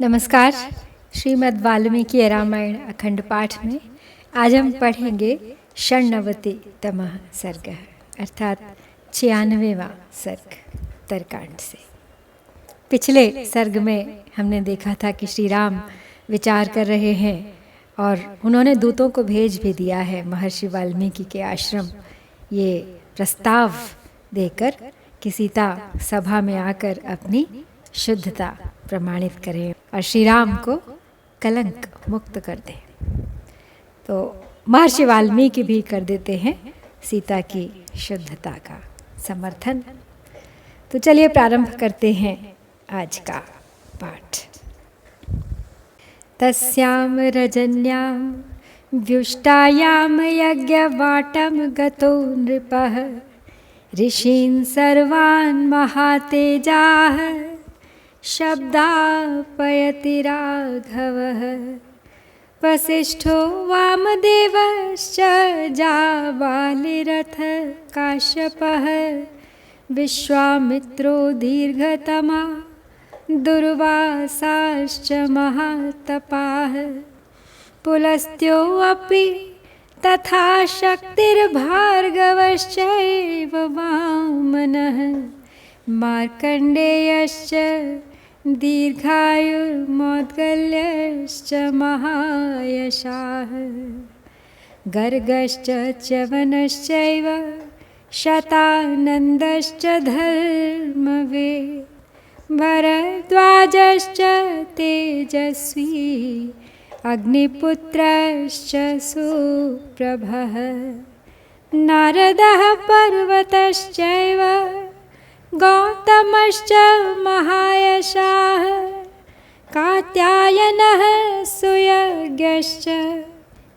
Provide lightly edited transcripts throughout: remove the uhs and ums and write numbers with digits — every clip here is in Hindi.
नमस्कार। श्रीमद् वाल्मीकि रामायण अखंड पाठ में आज हम पढ़ेंगे षण्णवतितमः सर्ग अर्थात 96वां सर्ग उत्तरकांड से। पिछले सर्ग में हमने देखा था कि श्री राम विचार कर रहे हैं और उन्होंने दूतों को भेज भी दिया है महर्षि वाल्मीकि के आश्रम ये प्रस्ताव देकर कि सीता सभा में आकर अपनी शुद्धता प्रमाणित करें और श्री राम को कलंक मुक्त कर दें। तो महर्षि वाल्मीकि भी कर देते हैं सीता की शुद्धता का समर्थन। तो चलिए प्रारंभ करते हैं आज का पाठ। तस्याम रजन्यां व्युष्टायाम यज्ञवाटम गतो नृपः ऋषीन् सर्वान् महातेजाः शब्दापयति राघवः वसिष्ठो वामदेवश्च जाबालिरथ काश्यपः विश्वामित्रो दीर्घतमा दुर्वासाश्च महातपाः पुलस्त्योऽपि तथा शक्तिर्भार्गवश्चैव वामनः मार्कण्डेयश्च दीर्घायुर्मौद्गल्यश्च महायशाः गर्गश्च च्यवनश्चैव शतानन्दश्च धर्मवे भरद्वाजश्च तेजस्वी अग्निपुत्रश्च सुप्रभः नारदः पर्वतश्चैव गौतमश्च महायशाः कात्यायनः सुयज्ञश्च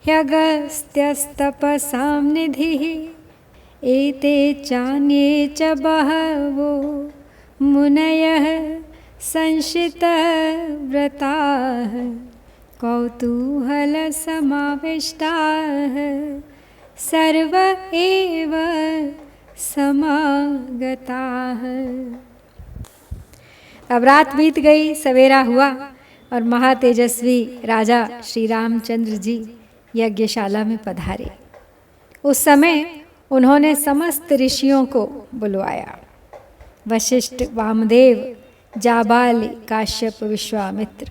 ह्यगस्त्यस्तपसां निधिः एते चान्ये च बहवो मुनयः संशितव्रताः कौतूहलसमाविष्टाः सर्व एव समागताः। अब रात बीत गई, सवेरा हुआ और महातेजस्वी राजा श्री रामचंद्र जी यज्ञशाला में पधारे। उस समय उन्होंने समस्त ऋषियों को बुलवाया। वशिष्ठ, वामदेव, जाबालि, काश्यप, विश्वामित्र,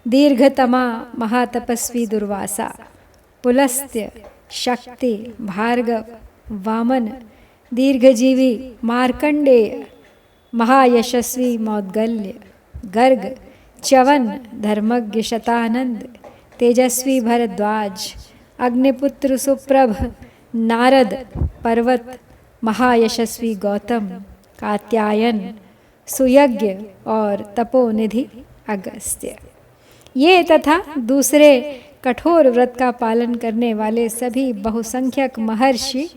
दीर्घतमा महातपस्वी दुर्वासा, पुलस्त्य, शक्ति, भार्गव, वामन, दीर्घजीवी मार्कंडेय, महायशस्वी मौद्गल्य, गर्ग, च्यवन, धर्मज्ञ शतानंद, तेजस्वी भरद्वाज, अग्निपुत्र सुप्रभ, नारद, पर्वत, महायशस्वी गौतम, कात्यायन, सुयज्ञ और तपोनिधि अगस्त्य, ये तथा दूसरे कठोर व्रत का पालन करने वाले सभी बहुसंख्यक महर्षि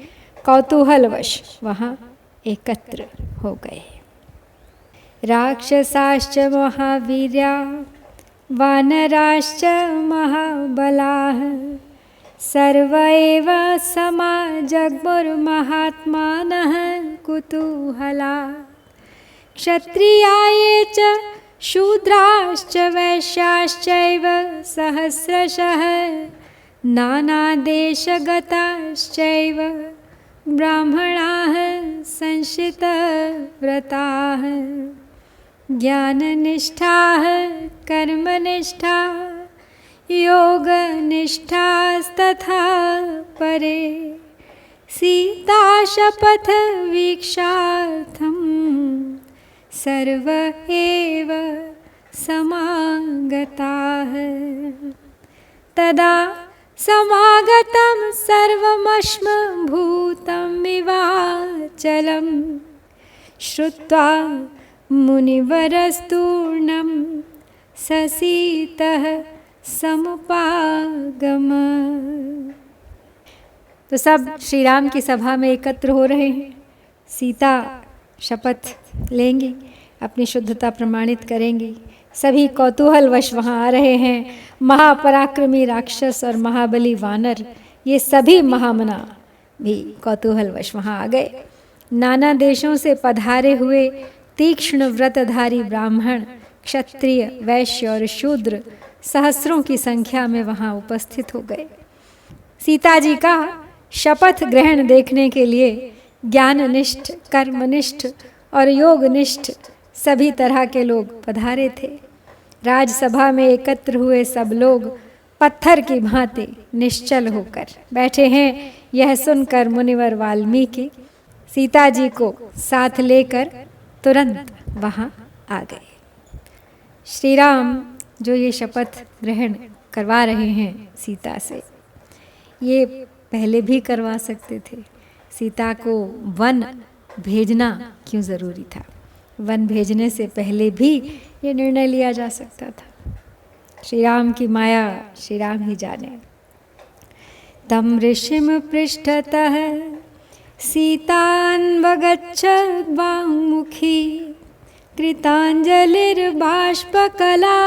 कौतूहलवश वहाँ एकत्र हो गए। राक्षसाश्च महावीर्या वानराश्च महाबलाः सर्व एव समाजग्मुर्महात्मानः कुतूहला क्षत्रियाये च शूद्राश्च वैश्याश्चैव सहस्रशः नानादेशगताश्चैव ब्राह्मणाः संशितव्रताः ज्ञाननिष्ठाः कर्मनिष्ठाः योगनिष्ठास्तथा परे सीताशपथवीक्षार्थं सर्व एव समागताः तदा समागतं सर्वमश्मभूतं विवाचलं श्रुत्वा मुनिवरस्तूर्णं ससीतः समुपागम। तो सब श्री राम की सभा में एकत्र हो रहे हैं। सीता शपथ लेंगी, अपनी शुद्धता प्रमाणित करेंगी। सभी कौतूहलवश वहाँ आ रहे हैं। महापराक्रमी राक्षस और महाबली वानर, ये सभी महामना भी कौतूहलवश वहाँ आ गए। नाना देशों से पधारे हुए तीक्ष्ण व्रतधारी ब्राह्मण, क्षत्रिय, वैश्य और शूद्र सहस्रों की संख्या में वहाँ उपस्थित हो गए। सीता जी का शपथ ग्रहण देखने के लिए ज्ञाननिष्ठ, कर्मनिष्ठ और योगनिष्ठ सभी तरह के लोग पधारे थे। राजसभा में एकत्र हुए सब लोग पत्थर की भांति निश्चल होकर बैठे हैं। यह सुनकर मुनिवर वाल्मीकि सीता जी को साथ लेकर तुरंत वहाँ आ गए। श्री राम जो ये शपथ ग्रहण करवा रहे हैं सीता से, ये पहले भी करवा सकते थे। सीता को वन भेजना क्यों ज़रूरी था? वन भेजने से पहले भी ये निर्णय लिया जा सकता था। श्री राम की माया श्री राम ही जाने। तम ऋषिम पृष्ठतः सीतान्वगच्छत् वाङ्मुखी कृताञ्जलिर्बाष्पकला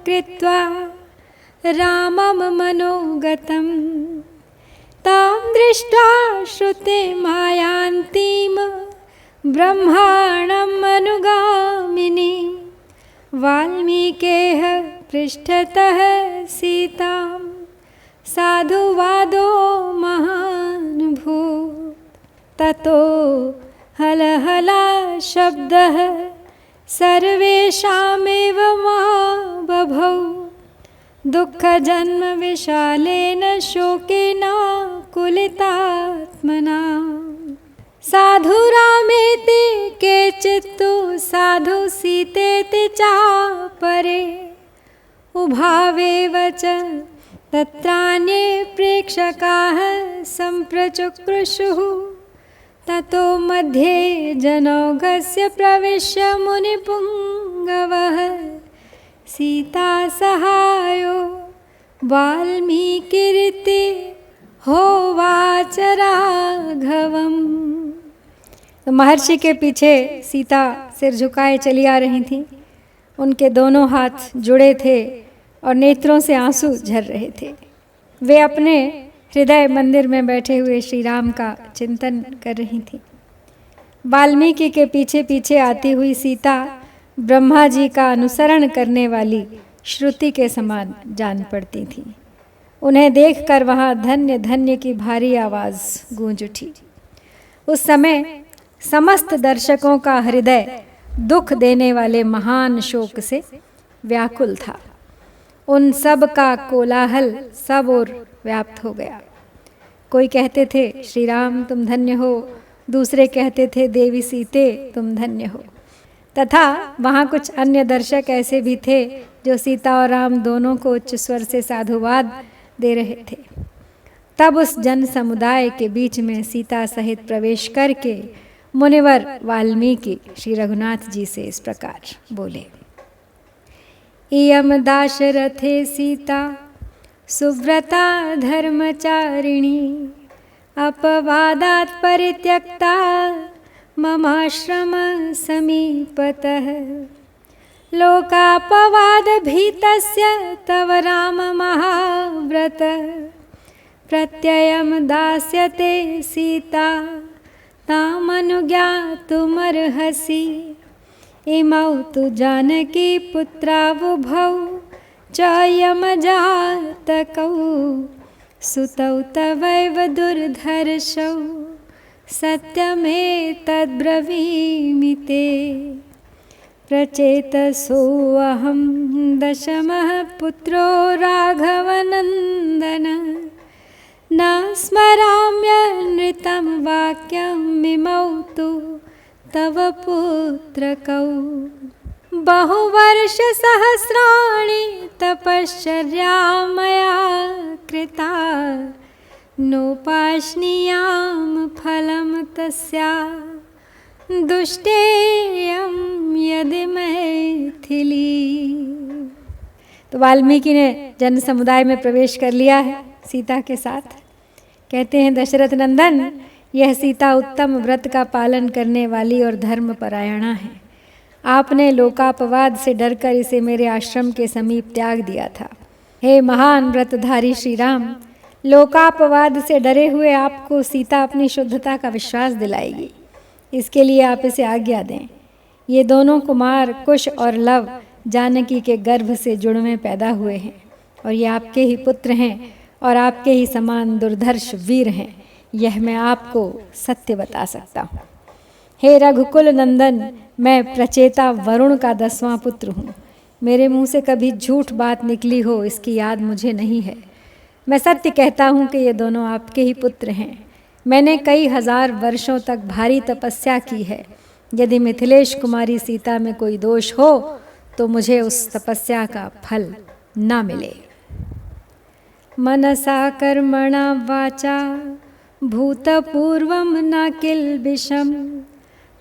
कृत्वा रामं मनोगतं तां दृष्ट्वा श्रुते मायान्तीं ब्रह्माणम् अनुगामिनी वाल्मीकेः पृष्ठतः सीतां साधुवादो महानुभूत् ततो हलहला शब्दः सर्वेषामेव मा बभौ दुःखजन्म विशालेन शोकेन कुलितात्मना साधु रामेति केचित्तु साधु सीतेति चापरे उभावेव च तत्रान्ये प्रेक्षकाः सम्प्रचुक्रुषुः ततो मध्ये जनौघस्य प्रविश्य मुनिपुङ्गवः सीता सहायो वाल्मीकिरिति होवाच राघवम्। तो महर्षि के पीछे सीता सिर झुकाए चली आ रही थी। उनके दोनों हाथ जुड़े थे और नेत्रों से आंसू झर रहे थे। वे अपने हृदय मंदिर में बैठे हुए श्री राम का चिंतन कर रही थी। वाल्मीकि के पीछे पीछे आती हुई सीता ब्रह्मा जी का अनुसरण करने वाली श्रुति के समान जान पड़ती थी। उन्हें देखकर वहाँ धन्य धन्य की भारी आवाज़ गूंज उठी। उस समय समस्त दर्शकों का हृदय दुख देने वाले महान शोक से व्याकुल था। उन सब का कोलाहल सब ओर व्याप्त हो गया। कोई कहते थे श्री राम तुम धन्य हो, दूसरे कहते थे देवी सीते तुम धन्य हो। तथा वहाँ कुछ अन्य दर्शक ऐसे भी थे जो सीता और राम दोनों को उच्च स्वर से साधुवाद दे रहे थे। तब उस जन समुदाय के बीच में सीता सहित प्रवेश करके मुनिवर वाल्मीकि श्री रघुनाथ जी से इस प्रकार बोले। इयम दाशरथे सीता सुव्रता धर्मचारिणी अपवादात् परित्यक्ता ममाश्रम समीपतः लोकापवाद भीतस्य तव राम महाव्रत प्रत्ययम दास्यते सीता तामनुज्ञातुमर्हसि इमौ तु जानकी पुत्रावुभौ च यमजातकौ सुतौ तवैव दुर्धर्षौ सत्यमेतद्ब्रवीमि ते प्रचेतसोऽहं दशमः पुत्रो राघवनन्दन न स्मराम्यनृतं वाक्यमिमौ तु तव पुत्रकौ बहुवर्षसहस्राणि तपश्चर्या मया कृता नोपाश्नीयां फलं तस्या दुष्टेयं यदि मैथिली। तो वाल्मीकि ने जन समुदाय में प्रवेश कर लिया है सीता के साथ। कहते हैं दशरथ नंदन, यह सीता उत्तम व्रत का पालन करने वाली और धर्मपरायणा है। आपने लोकापवाद से डरकर इसे मेरे आश्रम के समीप त्याग दिया था। हे महान व्रतधारी श्री राम, लोकापवाद से डरे हुए आपको सीता अपनी शुद्धता का विश्वास दिलाएगी। इसके लिए आप इसे आज्ञा दें। ये दोनों कुमार कुश और लव जानकी के गर्भ से जुड़वे पैदा हुए हैं और ये आपके ही पुत्र हैं और आपके ही समान दुर्धर्ष वीर हैं, यह मैं आपको सत्य बता सकता हूँ। हे रघुकुल नंदन, मैं प्रचेता वरुण का 10वां पुत्र हूँ। मेरे मुंह से कभी झूठ बात निकली हो इसकी याद मुझे नहीं है। मैं सत्य कहता हूँ कि ये दोनों आपके ही पुत्र हैं। मैंने कई हजार वर्षों तक भारी तपस्या की है। यदि मिथिलेश कुमारी सीता में कोई दोष हो तो मुझे उस तपस्या का फल ना मिले। मनसा कर्मणा वाचा भूतपूर्वं न किल्बिषम्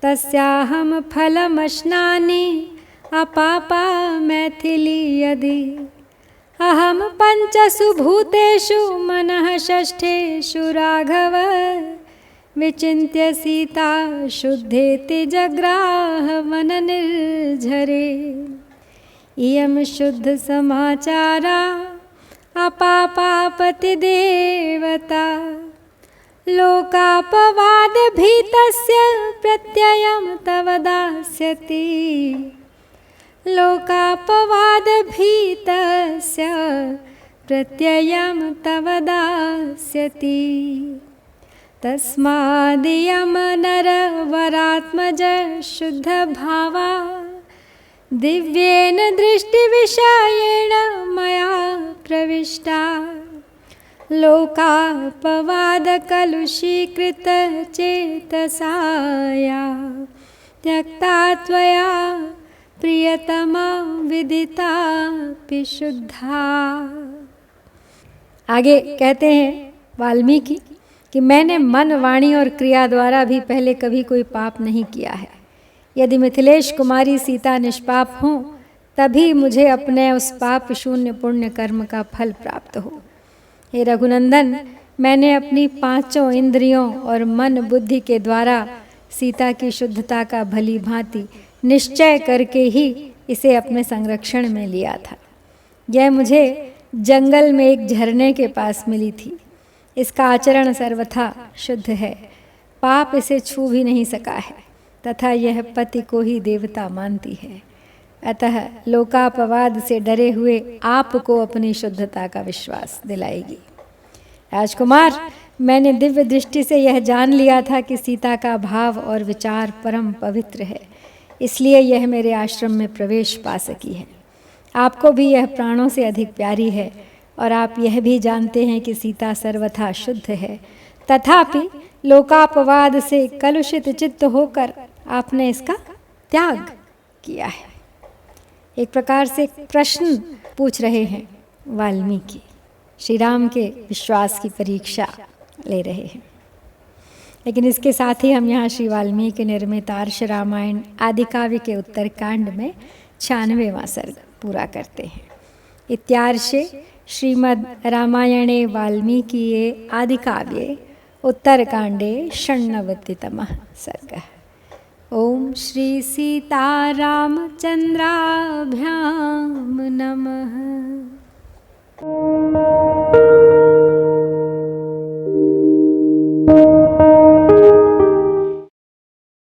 तस्याहं फलमश्नानि अपापा मैथिली यदि अहम पंचसु भूतेषु मनः षष्ठेषु राघव विचिन्त्य सीता शुद्धेति जग्राह वन निर्झरे इयं शुद्ध समाचारा अपापापति देवता लोकापवाद भीतस्य प्रत्ययं तव दास्यति लोकापवाद भीतस्य प्रत्ययं तव दास्यति तस्मादियं नरवरात्मज शुद्ध भावा दिव्येन दृष्टिविषयेण मया प्रविष्टा लोकापवाद कलुषीकृत चेतसाया त्यक्ता त्वया प्रियतमा विदिता शुद्धा। आगे कहते हैं वाल्मीकि कि मैंने मन, वाणी और क्रिया द्वारा भी पहले कभी कोई पाप नहीं किया है। यदि मिथिलेश कुमारी सीता निष्पाप हों तभी मुझे अपने उस पाप शून्य पुण्य कर्म का फल प्राप्त हो। हे रघुनंदन, मैंने अपनी 5 इंद्रियों और मन बुद्धि के द्वारा सीता की शुद्धता का भली भांति निश्चय करके ही इसे अपने संरक्षण में लिया था। यह मुझे जंगल में एक झरने के पास मिली थी। इसका आचरण सर्वथा शुद्ध है, पाप इसे छू भी नहीं सका है तथा यह पति को ही देवता मानती है। अतः लोकापवाद से डरे हुए आपको अपनी शुद्धता का विश्वास दिलाएगी। राजकुमार, मैंने दिव्य दृष्टि से यह जान लिया था कि सीता का भाव और विचार परम पवित्र है, इसलिए यह मेरे आश्रम में प्रवेश पा सकी है। आपको भी यह प्राणों से अधिक प्यारी है और आप यह भी जानते हैं कि सीता सर्वथा शुद्ध है। तथापि लोकापवाद से कलुषित चित्त होकर आपने इसका त्याग किया है। एक प्रकार से प्रश्न पूछ रहे हैं वाल्मीकि, श्री राम के विश्वास की परीक्षा ले रहे हैं। लेकिन इसके साथ ही हम यहाँ श्री वाल्मीकि निर्मित आर्ष रामायण आदि काव्य के उत्तरकांड में 96वां सर्ग पूरा करते हैं। इत्यार्षे श्रीमद् रामायणे वाल्मीकिये आदि काव्ये उत्तरकांडे 96तमः सर्गः। ओम श्री सीतारामचंद्राभ्यां नमः।